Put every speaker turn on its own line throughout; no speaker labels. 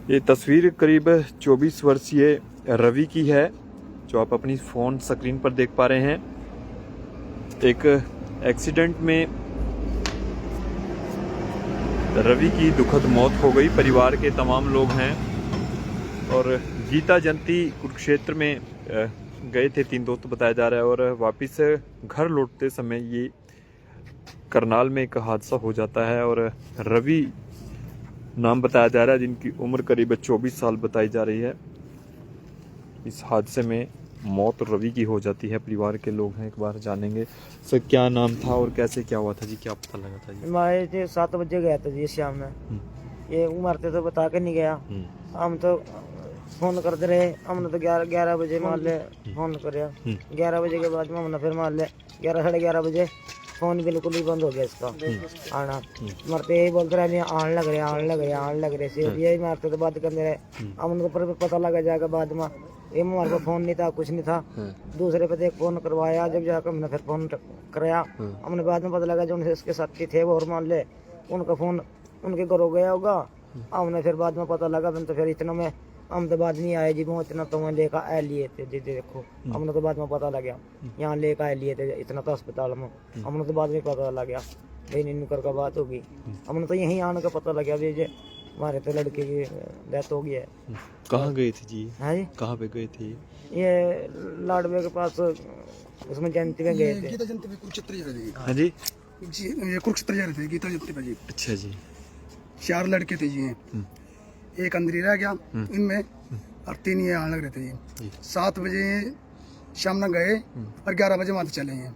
ये तस्वीर करीब 24 वर्षीय रवि की है, जो आप अपनी फ़ोन स्क्रीन पर देख पा रहे हैं। एक एक्सीडेंट में रवि की दुखद मौत हो गई। परिवार के तमाम लोग हैं और गीता जयंती कुरुक्षेत्र में गए थे 3 दोस्त बताया जा रहा है, और वापस घर लौटते समय ये करनाल में एक हादसा हो जाता है। और रवि नाम बताया जा रहा है, जिनकी उम्र करीब 24 साल बताई जा रही है। इस हादसे में मौत रवि की हो जाती है। परिवार के लोग हैं, एक बार जानेंगे सर क्या नाम था और कैसे क्या हुआ था जी, क्या पता लगा था जी?
हमारे 7 बजे गया था जी शाम में। ये मरते तो बता के नहीं गया। हम तो फोन करते रहे, हमने तो 11 बजे मान ले फोन कर 11 बजे के बाद में हमने फिर मान ले 11 साढ़े 11 बजे फोन बिल्कुल ही बंद हो गया इसका आना। मरते यही बोलते रहे आने लग रहे से यही मारते तो बात करते रहे। हमने तो पता लगा जाएगा बाद में, ये हमारे पास फोन नहीं था, कुछ नहीं था। दूसरे पे एक फोन करवाया, जब जाकर हमने फिर फोन कराया। हमने बाद में पता लगा जो उसके साथी थे वो और मान ले उनका फोन उनके घरों गया होगा। हमने फिर बाद में पता लगा, तो फिर इतना में हम तो बाद नहीं आए जी, वो इतना तो वहाँ लेकर आ लिए थे जी। देखो हमने तो बाद में पता लगा यहाँ लेकर आ लिए थे इतना तो अस्पताल में। हमने तो बाद में पता लगा भाई निकर का बात होगी। हमने तो यहीं आने का पता लगा जी हमारे तो लड़के की डेथ हो गई है।
कहाँ गए थे जी?
हाँ जी,
कहाँ पे गए थे?
ये लाडवे के पास उसमें जयंती में गए थे।
गीता जयंती पे कुरुक्षेत्र जा रहे थे।
हाँ जी,
ये कुरुक्षेत्र जा रहे थे गीता जयंती पे जी।
अच्छा जी।
4 लड़के थे जी, एक अंदर ही रह गया इनमें और 3 ये आने लग रहे थे जी। 7 बजे शाम में गए और 11 बजे वहां चले हैं।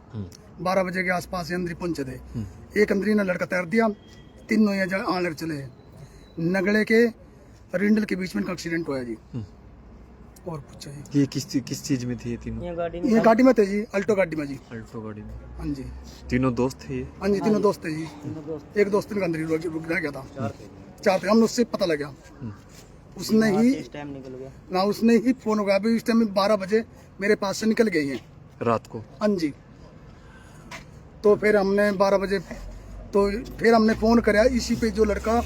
12 बजे के आसपास अंदर पहुंचे थे। एक अंदर ने लड़का तैर दिया, 3 ये आने चले। नगड़े के रिंडल के बीच में इनका एक्सीडेंट हुआ जी। और पूछा जी,
ये किस चीज में थे ये तीनों?
ये गाड़ी में थे जी, अल्टो गाड़ी में जी।
अल्टो गाड़ी में?
हाँ जी,
तीनों दोस्त थे ये?
हाँ जी, तीनों दोस्त थे जी। एक दोस्त इनका अंदर ही रुक रह गया था। 4 थे, हम उससे पता लगा। उसने ही ना उसने ही फोन हो गया अभी इस टाइम 12 बजे मेरे पास से निकल गई हैं
रात को।
हाँ जी, तो फिर हमने 12 बजे तो फिर हमने फोन कराया इसी पे जो लड़का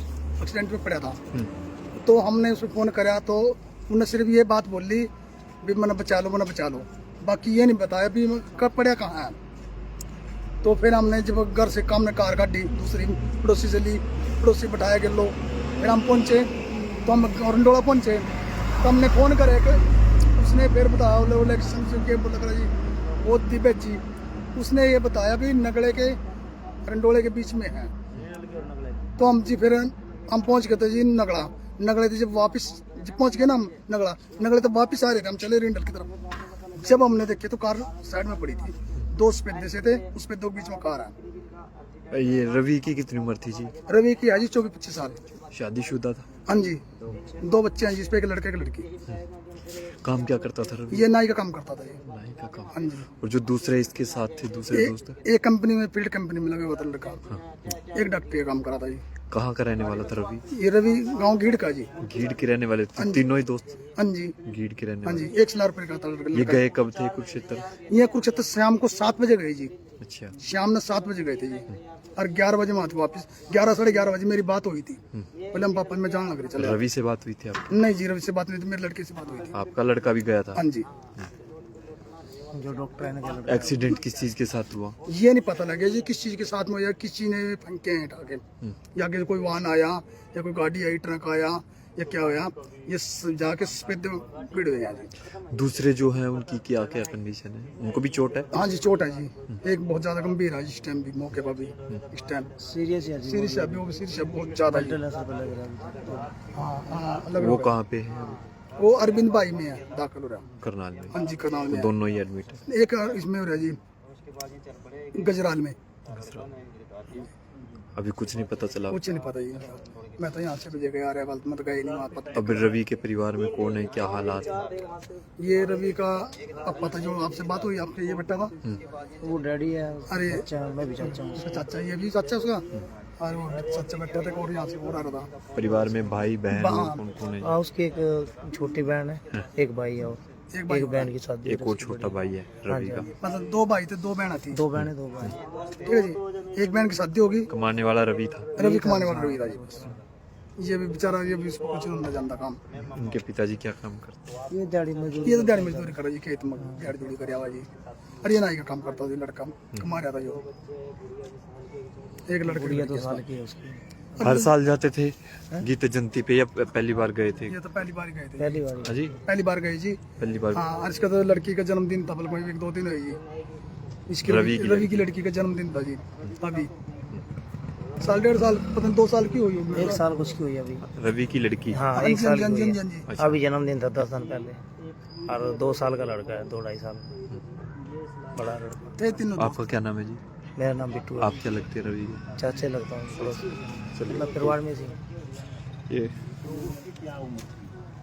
एक्सीडेंट में पड़ा था। तो हमने उसको फोन कराया तो उन्होंने सिर्फ ये बात बोली भी मैंने बचा लो, बाकी ये नहीं बताया भी कब पड़ा कहाँ है। तो फिर हमने जब घर से काम ने कार काटी, दूसरी पड़ोसी से ली, पड़ोसी बैठाया के लो। फिर हम पहुंचे तो हम रंडोला पहुंचे तो हमने फोन करे कि उसने फिर बताया जी वो दिव्य जी, उसने ये बताया भी नगड़े के रंडोले के बीच में है। तो हम जी फिर हम पहुंच गए थे जी नगड़े थे। जब वापस पहुंच गए ना हम नगड़े तो वापस आ रहे थे, हम चले रिंडल की तरफ। जब हमने देखे तो कार साइड में पड़ी थी, 2 सफेद से थे, उस पे 2 बीच में कार है।
ये रवि की कितनी उम्र थी जी?
रवि की है जी 24-25 साल।
शादीशुदा था?
हाँ जी, 2 बच्चे हैं जिस पे एक लड़का एक लड़की।
काम क्या करता था रवि?
ये नाई का काम करता था ये।
नाई का काम?
हाँ जी।
और जो दूसरे इसके साथ थे दूसरे दोस्त?
एक कंपनी में फील्ड कंपनी में लगा हुआ था लड़का। एक डॉक्टर का काम करा था जी।
कहाँ का रहने वाला था रवि?
ये रवि गांव गीड़ का जी।
गीड़ के रहने वाले थे तीनों ही दोस्त?
हाँ जी,
गीड़ के रहने
हाँ
वाले।
जी। 1 लाख रुपए का था लड़का।
ये गए कब थे कुरुक्षेत्र?
ये कुरुक्षेत्र शाम को 7 बजे गए जी।
अच्छा,
शाम में 7 बजे गए थे जी और 11 बजे वहां वापस 11 साढ़े 11 बजे मेरी बात हुई थी। पहले हम पापा में जान लग रहे चले।
रवि से बात हुई थी आपकी?
नहीं जी, रवि से बात नहीं थी, मेरे लड़के से बात हुई थी।
आपका लड़का भी गया था?
हाँ जी।
जो डॉक्टर है
एक्सीडेंट किस चीज के साथ हुआ?
ये नहीं पता लगे जी किस चीज के साथ में, या किस चीज ने फंके हैं टाके, या कि कोई वाहन आया या कोई गाड़ी आई, ट्रक आया या क्या होया, ये जाके सफेद भीड़ हो गया जी।
दूसरे जो हैं उनकी क्या क्या कंडीशन है? उनको भी चोट है?
हाँ जी, चोट है जी। एक बहुत ज्यादा गंभीर है इस टाइम भी, मौके पर भी इस टाइम
सीरियस है
सीरियस है, अभी वो सीरियस है बहुत ज्यादा जी। हाँ, अलग
वो कहाँ पे है?
वो अरविंद भाई में है, दाखिल हो रहा।
करनाल में?
हाँ जी, करनाल में।
दोनों ही एडमिट है?
एक इसमें हो रहा जी गजराल में।
अभी कुछ नहीं पता चला?
कुछ नहीं पता जी, मैं तो यहाँ से बजे गया रहा, मैं तो गए नहीं वहाँ पता।
अब रवि के परिवार में कौन है, क्या हालात है?
ये रवि का अब पता जो आपसे बात हुई आपके ये बेटा का,
वो डैडी है।
अरे
मैं भी चाचा हूँ।
उसका चाचा, ये भी चाचा उसका, और वो चाचा बेटा था और यहाँ से हो रहा था।
परिवार में भाई बहन कौन कौन है?
उसकी एक छोटी बहन है, एक भाई है और एक बहन की शादी।
एक और छोटा भाई है रवि का?
मतलब 2 भाई थे, 2 बहन थी।
2 बहनें 2 भाई।
ठीक है जी, एक बहन की शादी होगी।
कमाने वाला रवि था?
रवि कमाने वाला रवि था जी बस। ये भी बेचारा, ये भी इसको कुछ नहीं जानता काम।
उनके पिताजी क्या काम करते हैं?
ये दिहाड़ी मजदूरी
ये तो दिहाड़ी मजदूरी कर रहा जी, खेत में दिहाड़ी दूड़ी कर आवा जी। हरियाणा का काम करता था लड़का, कमा रहा था जो। एक लड़का
गुड़िया 2 साल की है उसकी।
हर साल जाते थे गीता जयंती पे या पहली बार गए थे?
ये तो पहली बार गए थे,
पहली बार
हाँ जी,
पहली बार गए जी।
पहली बार।
हाँ, आज का तो लड़की का जन्मदिन था, बल्कि 1-2 दिन हुई। इसके रवि की लड़की का जन्मदिन था जी। अभी 1.5 साल, पता नहीं 2 साल की हुई होगी।
1 साल कुछ की हुई अभी।
रवि की लड़की।
हाँ,
हाँ
1 साल की हुई है।
जी।
अभी जन्मदिन था 10 दिन पहले, और 2 साल का लड़का है, 2-2.5 साल बड़ा लड़का।
थे तीनों।
आपका क्या नाम है जी?
मेरा नाम बिट्टू है।
आप क्या लगते हैं रवि के?
चाचे लगता हूँ पड़ोस में। मैं परिवार में से।
ये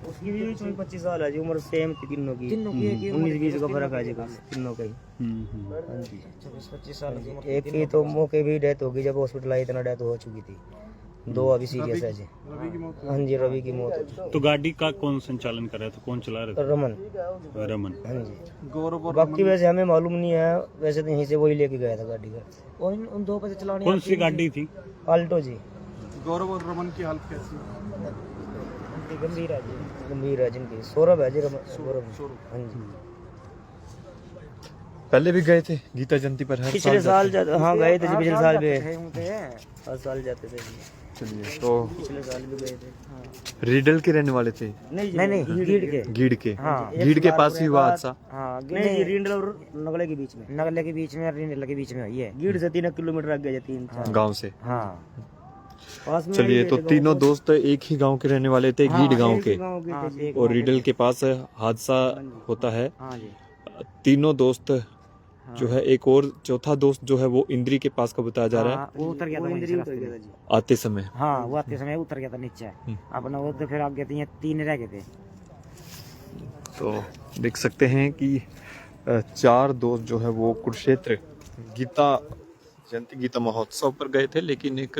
उसकी भी 25 साल है जी, उम्र सेम थी तीनों की। 19-20 का फर्क है जी तीनों का ही। हाँ जी, 24-25 साल की उम्र। एक की तो मौके भी डेथ हो गई, जब हॉस्पिटल आई इतना डेथ हो चुकी थी। 2 अभी सीरियस है जी। हाँ जी, रवि की मौत हो चुकी।
तो गाड़ी का कौन संचालन कर रहा था, कौन चला रहा
रमन।
था? रमन।
हाँ जी, बाकी वैसे हमें मालूम नहीं है, वैसे तो यहीं से वही लेके गया था गाड़ी का। उन 2 बजे चलाने।
कौन सी गाड़ी थी?
आल्टो जी।
गौरव और रमन की हालत कैसी?
गंभीर है जी, गंभीर है जिनकी। सौरभ है जी, सौरभ। हाँ जी,
पहले भी गए थे गीता जयंती पर? हर
पिछले साल हाँ गए थे जी, पिछले साल भी।
हर
साल जाते थे जी।
चलिए, तो
पिछले साल भी गए थे। हाँ।
रिडल के रहने वाले थे?
नहीं, गीड़ के।
गीड़ के?
हाँ,
गीड़ के पास ही हुआ हादसा?
हाँ, नहीं, रिंडल और नगले के बीच में। नगले के बीच में, रिंडल के बीच में हुई है। गीड़ से 3 किलोमीटर आगे है, 3-4
गांव से।
हाँ, पास में।
चलिए, तो तीनों दोस्त एक ही गांव के रहने वाले थे, गीड़ गांव के।
हाँ,
और रिडल के पास हादसा होता है।
हाँ जी।
तीनों दोस्त जो है, एक और चौथा दोस्त जो है वो इंद्री के पास का बताया जा रहा है।
हाँ, वो उतर गया था वहीं से रास्ते में।
आते समय।
हाँ, वो आते समय उतर गया था नीचे अपना। वो तो फिर आगे 3 रह गए थे।
तो देख सकते हैं कि 4 दोस्त जो है वो कुरुक्षेत्र गीता जयंती, गीता महोत्सव पर गए थे, लेकिन एक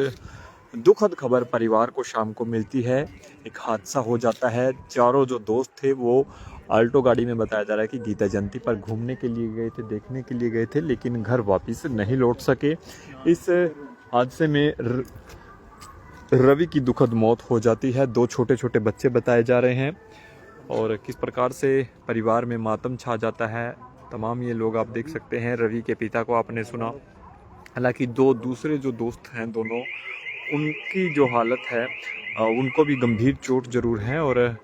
दुखद खबर परिवार को शाम को मिलती है। एक हादसा हो जाता है। चारों जो दोस्त थे वो आल्टो गाड़ी में, बताया जा रहा है कि गीता जयंती पर घूमने के लिए गए थे, देखने के लिए गए थे, लेकिन घर वापस नहीं लौट सके। इस हादसे में रवि की दुखद मौत हो जाती है। 2 छोटे छोटे बच्चे बताए जा रहे हैं, और किस प्रकार से परिवार में मातम छा जाता है। तमाम ये लोग आप देख सकते हैं। रवि के पिता को आपने सुना, हालांकि 2 दूसरे जो दोस्त हैं दोनों, उनकी जो हालत है उनको भी गंभीर चोट जरूर है, और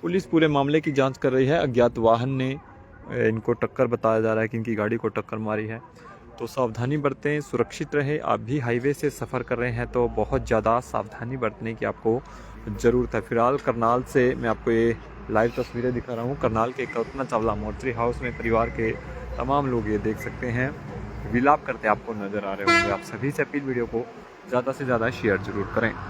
पुलिस पूरे मामले की जांच कर रही है। अज्ञात वाहन ने इनको टक्कर, बताया जा रहा है कि इनकी गाड़ी को टक्कर मारी है। तो सावधानी बरतें, सुरक्षित रहें। आप भी हाईवे से सफ़र कर रहे हैं तो बहुत ज़्यादा सावधानी बरतने की आपको ज़रूरत है। फिलहाल करनाल से मैं आपको ये लाइव तस्वीरें दिखा रहा हूँ। करनाल के कल्पना चावला मोर्चरी हाउस में परिवार के तमाम लोग ये देख सकते हैं विलाप करते आपको नज़र आ रहे होंगे। आप सभी से अपील, वीडियो को ज़्यादा से ज़्यादा शेयर ज़रूर करें।